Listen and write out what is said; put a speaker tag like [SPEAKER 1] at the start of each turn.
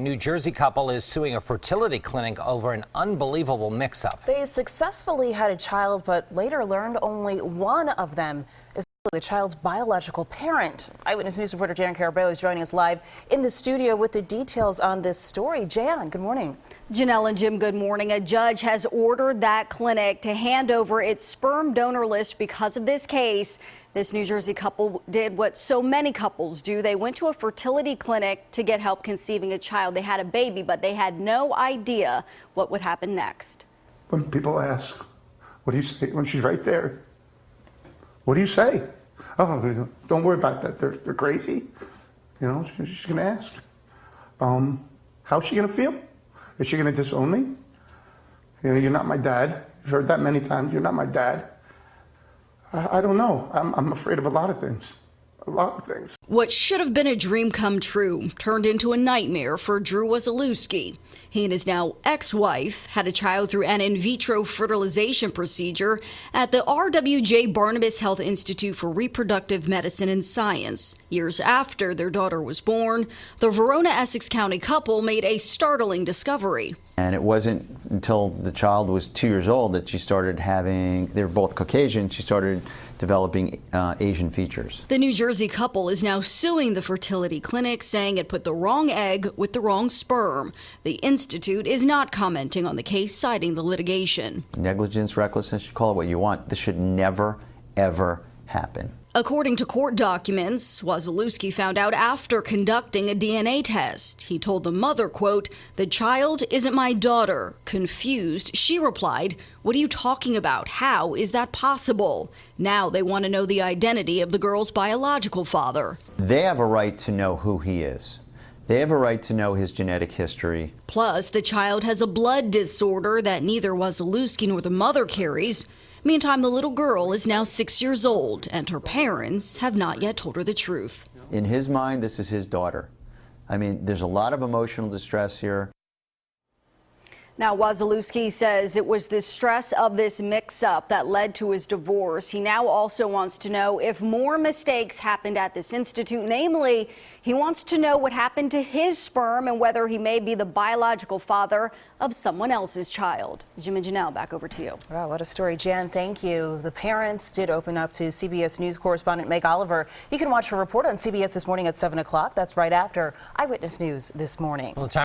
[SPEAKER 1] New Jersey couple is suing a fertility clinic over an unbelievable mix-up.
[SPEAKER 2] They successfully had a child, but later learned only one of them is the child's biological parent. Eyewitness News reporter Jan Carabeo is joining us live in the studio with the details on this story. Jan, good morning.
[SPEAKER 3] Janelle and Jim, good morning. A judge has ordered that clinic to hand over its sperm donor list because of this case. This New Jersey couple did what so many couples do. They went to a fertility clinic to get help conceiving a child. They had a baby, but they had no idea what would happen next.
[SPEAKER 4] When people ask, what do you say when she's right there? What do you say? Oh, don't worry about that. They're crazy. You know, she's going to ask. How's she going to feel? Is she going to disown me? You know, you're not my dad. You've heard that many times. You're not my dad. I don't know. I'm afraid of a lot of things. A lot of things.
[SPEAKER 3] What should have been a dream come true turned into a nightmare for Drew Wasilewski. He and his now ex-wife had a child through an in vitro fertilization procedure at the RWJ Barnabas Health Institute for Reproductive Medicine and Science. Years after their daughter was born, the Verona-Essex County couple made a startling discovery.
[SPEAKER 5] And it wasn't until the child was 2 years old that she started having, they were both Caucasian, she started developing Asian features.
[SPEAKER 3] The New Jersey couple is now suing the fertility clinic, saying it put the wrong egg with the wrong sperm. The institute is not commenting on the case, citing the litigation.
[SPEAKER 5] Negligence, recklessness, you call it what you want. This should never, ever happen.
[SPEAKER 3] According to court documents, Wasilewski found out after conducting a DNA test. He told the mother, quote, "The child isn't my daughter." Confused, she replied, "What are you talking about? How is that possible?" Now they want to know the identity of the girl's biological father.
[SPEAKER 5] They have a right to know who he is. They have a right to know his genetic history.
[SPEAKER 3] Plus, the child has a blood disorder that neither Wasilewski nor the mother carries. Meantime, the little girl is now 6 years old, and her parents have not yet told her the truth.
[SPEAKER 5] In his mind, this is his daughter. I mean, there's a lot of emotional distress here.
[SPEAKER 3] Now, Wasilewski says it was the stress of this mix-up that led to his divorce. He now also wants to know if more mistakes happened at this institute. Namely, he wants to know what happened to his sperm and whether he may be the biological father of someone else's child. Jim and Janelle, back over to you.
[SPEAKER 2] Wow, what a story. Jan, thank you. The parents did open up to CBS News correspondent Meg Oliver. You can watch her report on CBS This Morning at 7 o'clock. That's right after Eyewitness News This Morning.
[SPEAKER 1] Well,